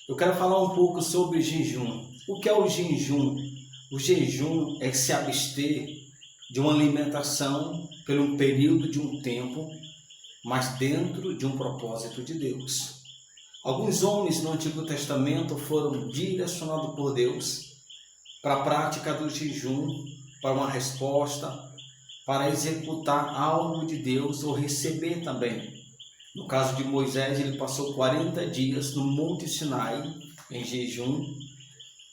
Eu quero falar um pouco sobre jejum. O que é o jejum? O jejum é se abster de uma alimentação por um período de um tempo, mas dentro de um propósito de Deus. Alguns homens no Antigo Testamento foram direcionados por Deus para a prática do jejum, para uma resposta, para executar algo de Deus ou receber também. No caso de Moisés, ele passou 40 dias no Monte Sinai em jejum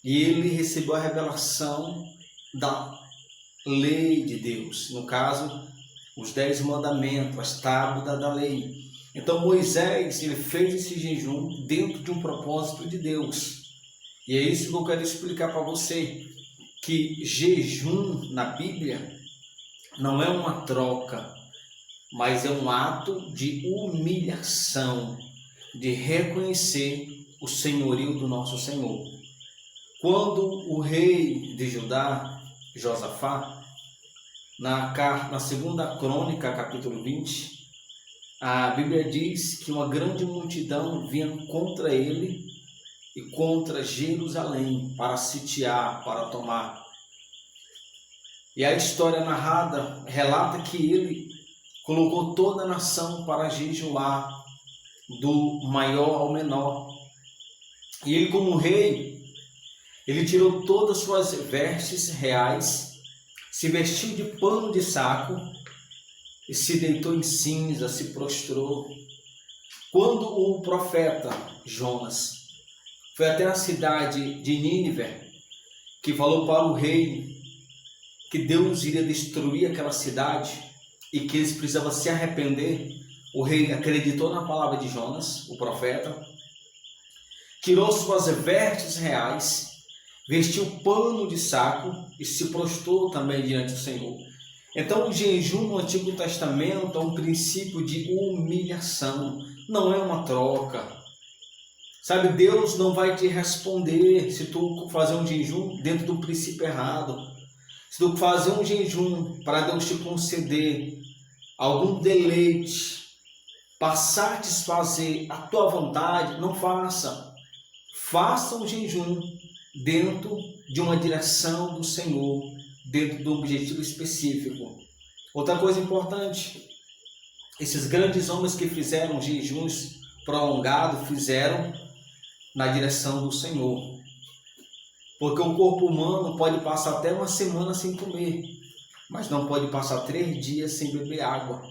e ele recebeu a revelação da lei de Deus, no caso, os 10 mandamentos, as tábuas da lei. Então Moisés, ele fez esse jejum dentro de um propósito de Deus. E é isso que eu quero explicar para você, que jejum na Bíblia não é uma troca, mas é um ato de humilhação, de reconhecer o senhorio do nosso Senhor. Quando o rei de Judá, Josafá, na segunda crônica, capítulo 20, a Bíblia diz que uma grande multidão vinha contra ele e contra Jerusalém para sitiar, para tomar. E a história narrada relata que ele colocou toda a nação para jejuar, do maior ao menor. E ele, como rei, ele tirou todas as suas vestes reais, se vestiu de pano de saco e se deitou em cinza, se prostrou. Quando o profeta Jonas foi até a cidade de Nínive, que falou para o rei que Deus iria destruir aquela cidade e que eles precisavam se arrepender, o rei acreditou na palavra de Jonas, o profeta, tirou suas vestes reais, vestiu pano de saco e se prostrou também diante do Senhor. Então o jejum no Antigo Testamento é um princípio de humilhação, não é uma troca. Sabe, Deus não vai te responder se tu fazer um jejum dentro do princípio errado. Se tu fazer um jejum para Deus te conceder algum deleite, para satisfazer a tua vontade, não faça. Faça um jejum dentro de uma direção do Senhor, dentro de um objetivo específico. Outra coisa importante, esses grandes homens que fizeram jejuns prolongados, fizeram na direção do Senhor. Porque o corpo humano pode passar até uma semana sem comer, mas não pode passar 3 dias sem beber água.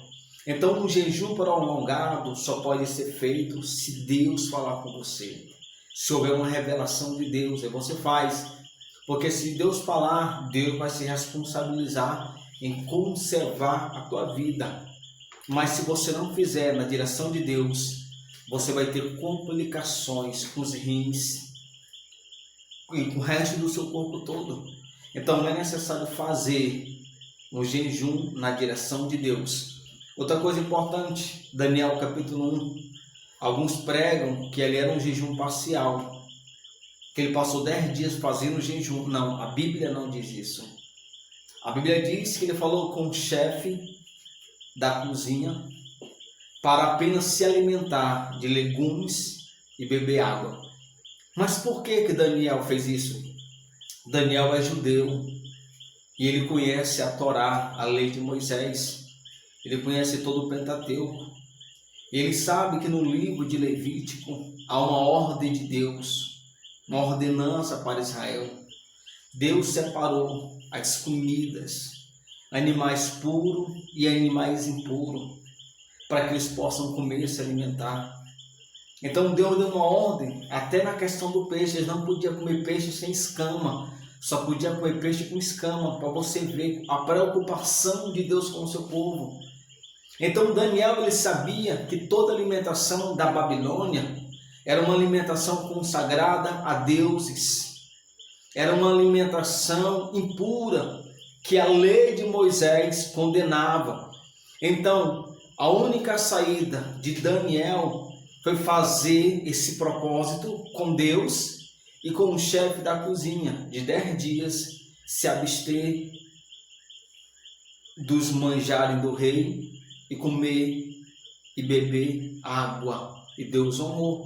Então um jejum prolongado só pode ser feito se Deus falar com você. Se houver uma revelação de Deus, aí você faz. Porque se Deus falar, Deus vai se responsabilizar em conservar a tua vida. Mas se você não fizer na direção de Deus, você vai ter complicações com os rins e com o resto do seu corpo todo. Então não é necessário fazer um jejum na direção de Deus. Outra coisa importante, Daniel capítulo 1. Alguns pregam que ali era um jejum parcial, que ele passou 10 dias fazendo jejum. Não, a Bíblia não diz isso. A Bíblia diz que ele falou com o chefe da cozinha para apenas se alimentar de legumes e beber água. Mas por que Daniel fez isso? Daniel é judeu e ele conhece a Torá, a lei de Moisés. Ele conhece todo o Pentateuco. Ele sabe que no livro de Levítico há uma ordem de Deus, uma ordenança para Israel. Deus separou as comidas, animais puros e animais impuros, para que eles possam comer e se alimentar. Então Deus deu uma ordem, até na questão do peixe, eles não podiam comer peixe sem escama, só podiam comer peixe com escama, para você ver a preocupação de Deus com o seu povo. Então Daniel, ele sabia que toda alimentação da Babilônia era uma alimentação consagrada a deuses, era uma alimentação impura, que a lei de Moisés condenava. Então a única saída de Daniel foi fazer esse propósito com Deus e com o chefe da cozinha, de 10 dias, se abster dos manjares do rei e comer e beber água. E Deus honrou.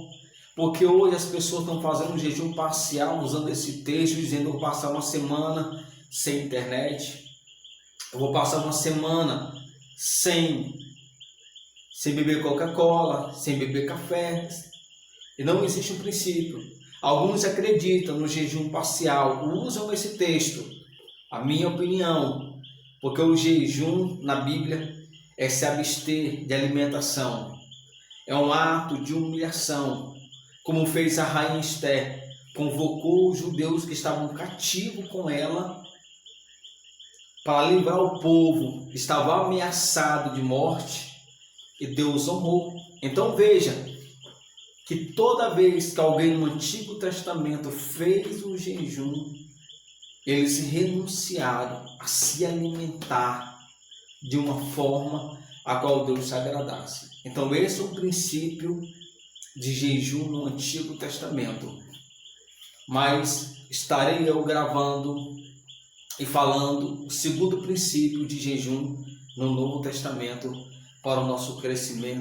Porque hoje as pessoas estão fazendo um jejum parcial, usando esse texto, dizendo: eu vou passar uma semana sem internet, eu vou passar uma semana sem beber Coca-Cola, sem beber café. E não existe um princípio. Alguns acreditam no jejum parcial, usam esse texto, a minha opinião, porque o jejum na Bíblia é se abster de alimentação, é um ato de humilhação, como fez a rainha Esther, convocou os judeus que estavam cativos com ela para livrar o povo que estava ameaçado de morte, e Deus honrou. Então veja que toda vez que alguém no Antigo Testamento fez o jejum, eles renunciaram a se alimentar de uma forma a qual Deus se agradasse. Então esse é o princípio de jejum no Antigo Testamento. Mas estarei eu gravando e falando o segundo princípio de jejum no Novo Testamento para o nosso crescimento.